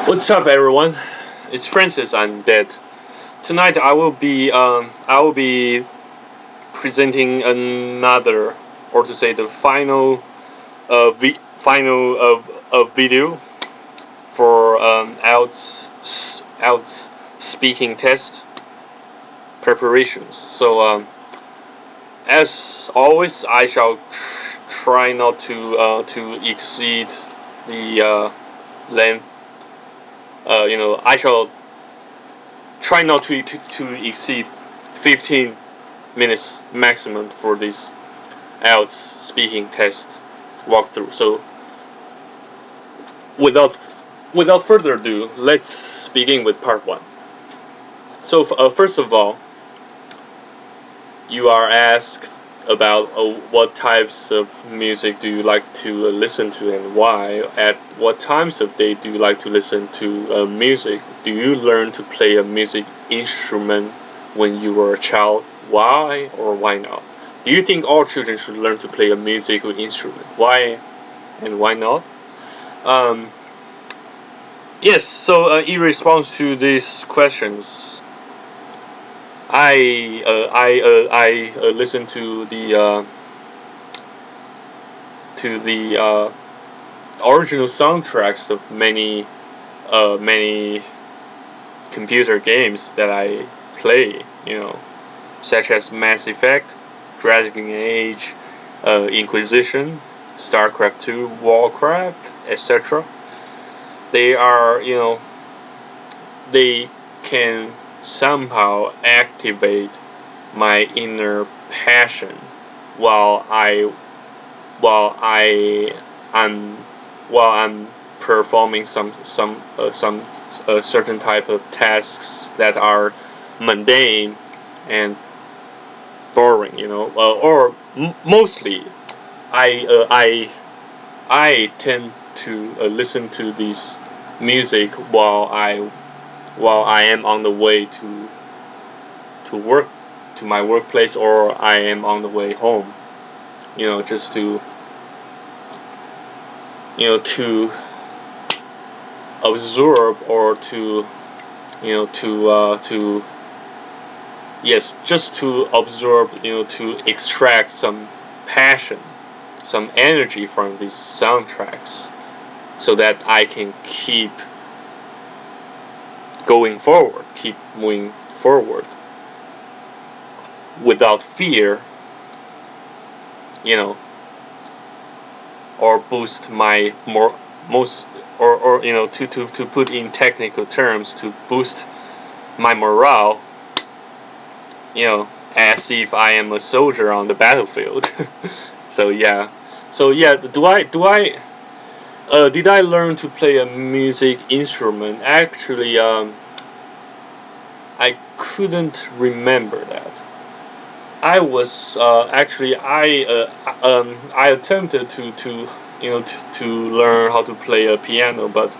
What's up, everyone? It's Francis. I'm dead. Tonight I will be presenting another, or to say the final video for IELTS speaking test preparations. So as always, I shall try not to exceed the length. I shall try not to exceed 15 minutes maximum for this IELTS speaking test walkthrough. So without further ado, let's begin with part 1. So first of all, you are asked about what types of music do you like to listen to and why. At what times of day do you like to listen to music? Do you learn to play a music instrument when you were a child? Why or why not? Do you think all children should learn to play a musical instrument? Why and why not? Yes, so in response to these questions, I listened to the original soundtracks of many computer games that I play, such as Mass Effect, Dragon Age, Inquisition, StarCraft 2, Warcraft, etc. They are, they can somehow activate my inner passion while I'm performing some certain type of tasks that are mundane and boring, or mostly I tend to listen to this music while I am on the way to work, to my workplace, or I am on the way home, just to absorb or to just to absorb, to extract some passion, some energy from these soundtracks, so that I can keep going forward, keep moving forward without fear, or boost my to put in technical terms, to boost my morale, as if I am a soldier on the battlefield. Did I learn to play a music instrument? Actually, I couldn't remember that. I was I attempted to learn how to play a piano, but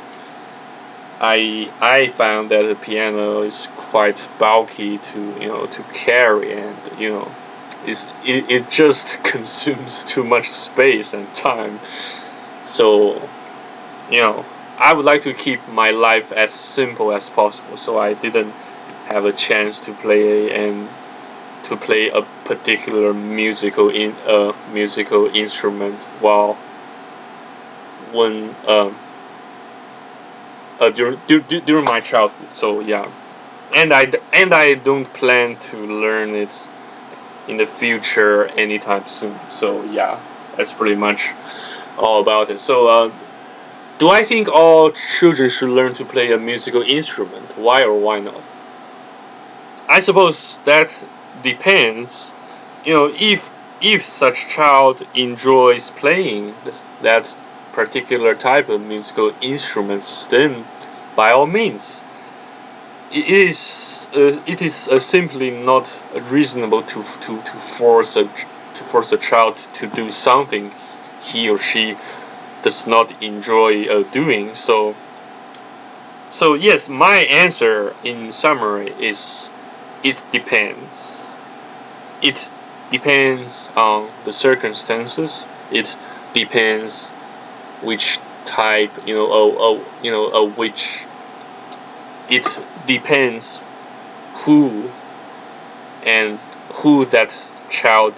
I found that the piano is quite bulky to carry, and it just consumes too much space and time. So I would like to keep my life as simple as possible, so I didn't have a chance to play a particular musical instrument during my childhood. So yeah, and I don't plan to learn it in the future anytime soon. So yeah, that's pretty much all about it. So do I think all children should learn to play a musical instrument? Why or why not? I suppose that depends. If such child enjoys playing that particular type of musical instruments, then by all means, it is simply not reasonable to force a child to do something he or she does not enjoy doing. So yes, my answer in summary is it depends. It depends on the circumstances. It depends which type, which it depends who that child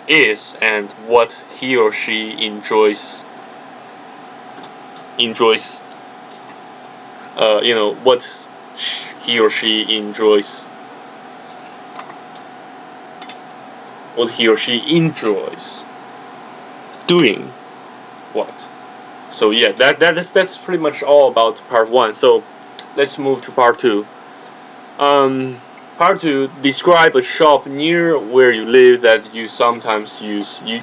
is and what he or she enjoys what he or she enjoys doing what. So yeah, that's pretty much all about part 1. So let's move to part 2. Part 2, describe a shop near where you live that you sometimes use. You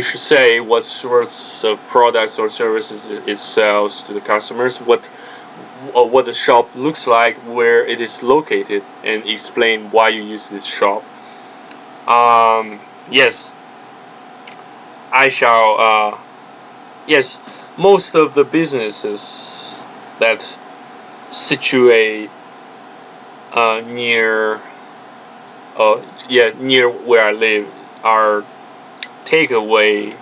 should say what sorts of products or services it sells to the customers, what the shop looks like, where it is located, and explain why you use this shop. Yes, I shall. Yes, most of the businesses that situate near where I live are takeaway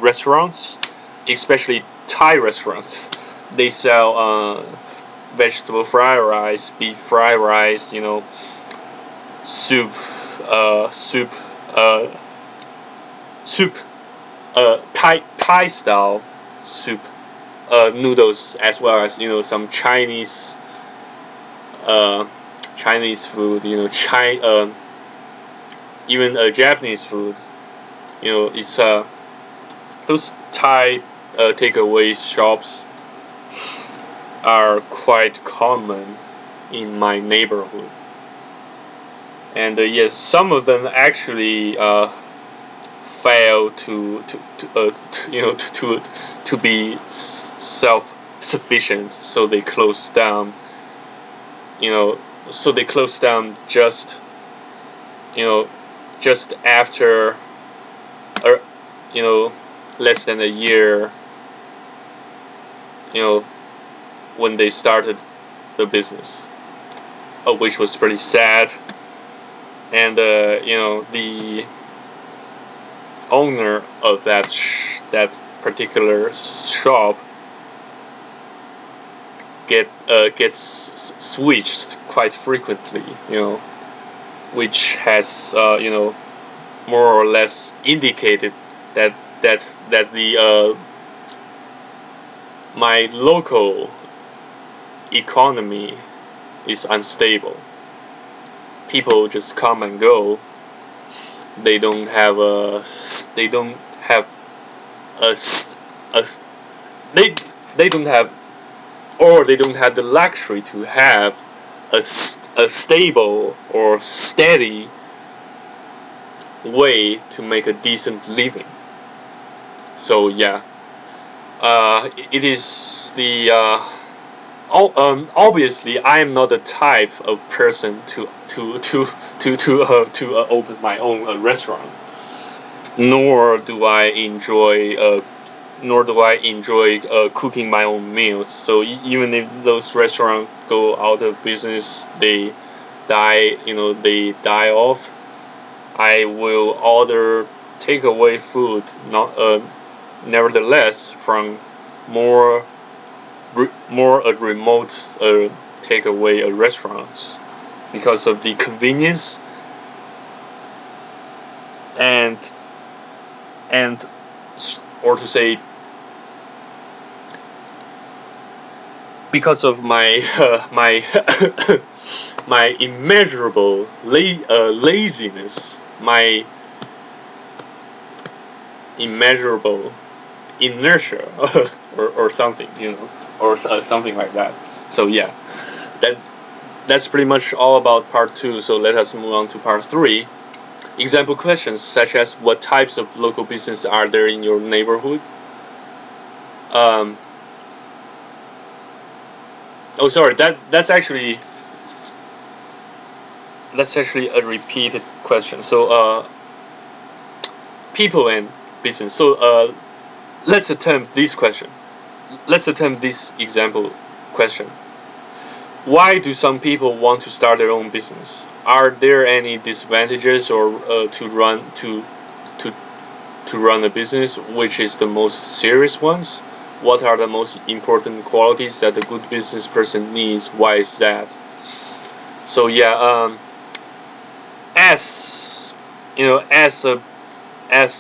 restaurants, especially Thai restaurants. They sell vegetable fried rice, beef fried rice, soup, Thai style soup, noodles, as well as some Chinese food, even Japanese food. It's those Thai takeaway shops are quite common in my neighborhood, and yes, some of them actually fail to be self-sufficient, so they close down. So they close down just after, less than a year, when they started the business, which was pretty sad. And the owner of that particular shop gets switched quite frequently, which has more or less indicated that the my local economy is unstable. People just come and go. They don't have a they don't have the luxury to have a stable or steady way to make a decent living. So yeah, it is the obviously I am not the type of person to open my own restaurant, nor do I enjoy cooking my own meals. So even if those restaurants go out of business, they die off, I will order takeaway food, nevertheless, from more remote takeaway restaurants, because of the convenience and or to say, because of my my immeasurable laziness, my immeasurable inertia, or something, or something like that. So yeah, that's pretty much all about part 2. So let us move on to part 3. Example questions such as, what types of local business are there in your neighborhood? That's actually a repeated question. So people and business. So let's attempt this question. Let's attempt this example question. Why do some people want to start their own business? Are there any disadvantages or to to run a business, which is the most serious ones? What are the most important qualities that a good business person needs? Why is that? So yeah, as you know, as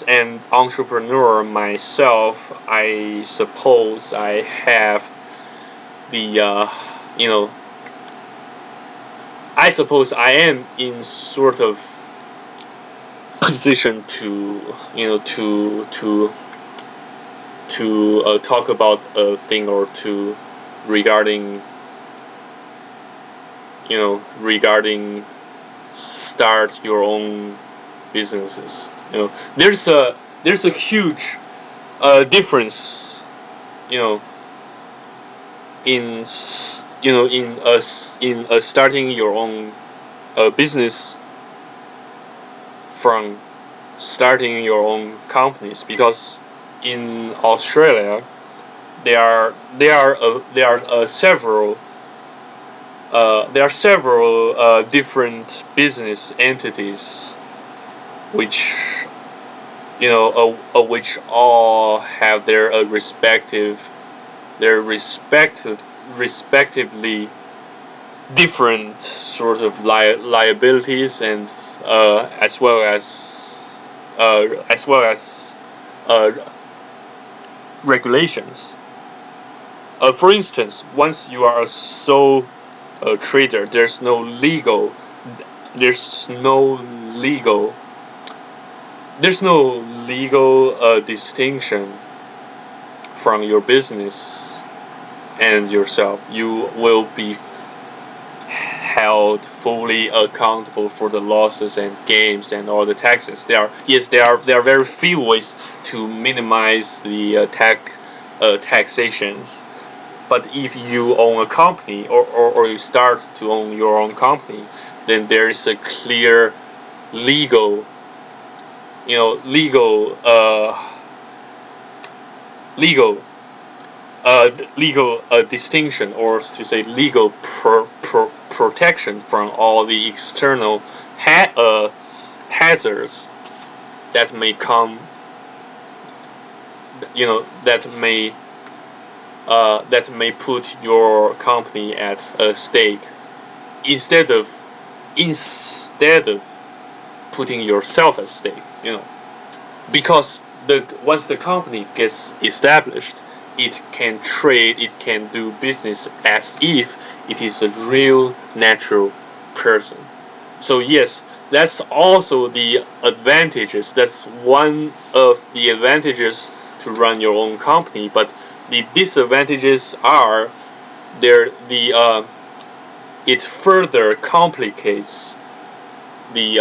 an entrepreneur myself, I suppose I have the I suppose I am in sort of position to talk about a thing or two regarding start your own businesses. There's a huge difference, in starting your own business from starting your own companies, because in Australia there are several different business entities which which all have their respectively different sort of liabilities, and as well as regulations. For instance, once you are a sole trader, there's no legal distinction from your business and yourself. You will be held fully accountable for the losses and gains and all the taxes. There are very few ways to minimize the taxations. But if you own a company, or you start to own your own company, then there is a clear legal distinction, or to say legal protection from all the external hazards that may come, that may put your company at stake, instead of putting yourself at stake. Because once the company gets established, it can trade, it can do business as if it is a real natural person. So yes, that's also the advantages. That's one of the advantages to run your own company. But the disadvantages are it further complicates the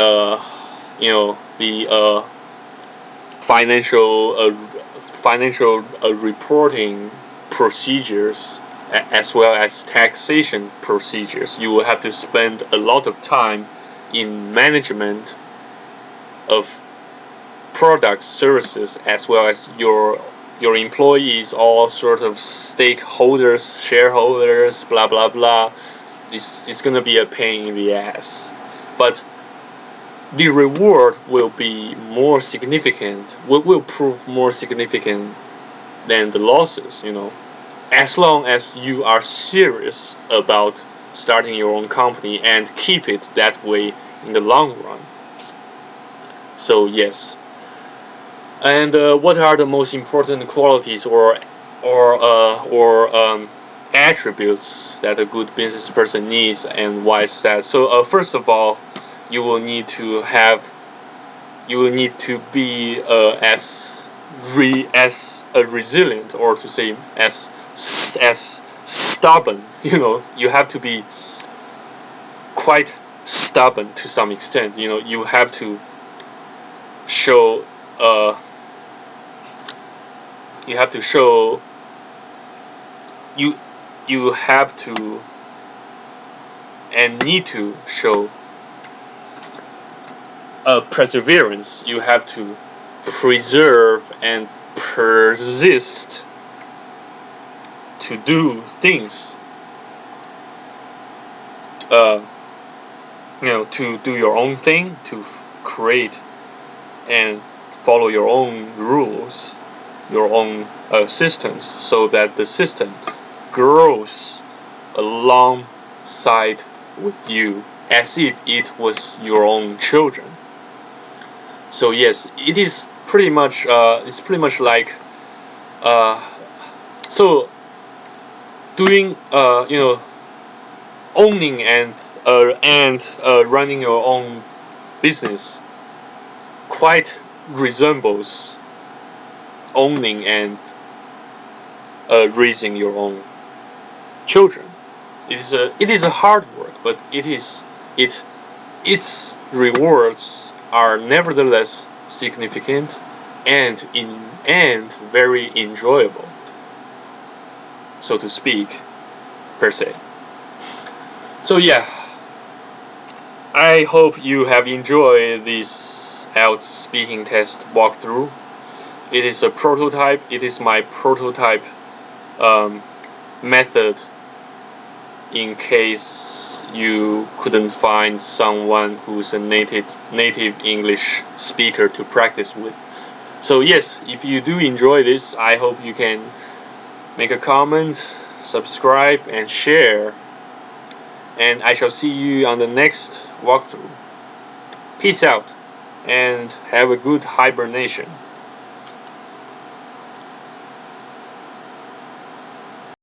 financial reporting procedures, as well as taxation procedures. You will have to spend a lot of time in management of product services, as well as your employees, all sort of stakeholders, shareholders, blah blah blah. It's gonna be a pain in the ass, but the reward will be more significant, will prove more significant than the losses, as long as you are serious about starting your own company and keep it that way in the long run. So yes. And what are the most important qualities or attributes that a good business person needs, and why is that? So first of all, you will need to be as resilient, or to say as stubborn. You have to be quite stubborn to some extent. You have to show you have to and need to show perseverance. You have to preserve and persist to do things, to do your own thing, to create and follow your own rules, your own systems, so that the system grows alongside with you as if it was your own children. So yes, it is pretty much it's pretty much like so doing owning and running your own business quite resembles owning and raising your own children. It is a hard work, but its rewards are nevertheless significant and very enjoyable, so to speak, per se. So yeah, I hope you have enjoyed this IELTS speaking test walkthrough. It is a prototype. It is my prototype method in case you couldn't find someone who's a native English speaker to practice with. So yes, if you do enjoy this, I hope you can make a comment, subscribe, and share. And I shall see you on the next walkthrough. Peace out, and have a good hibernation.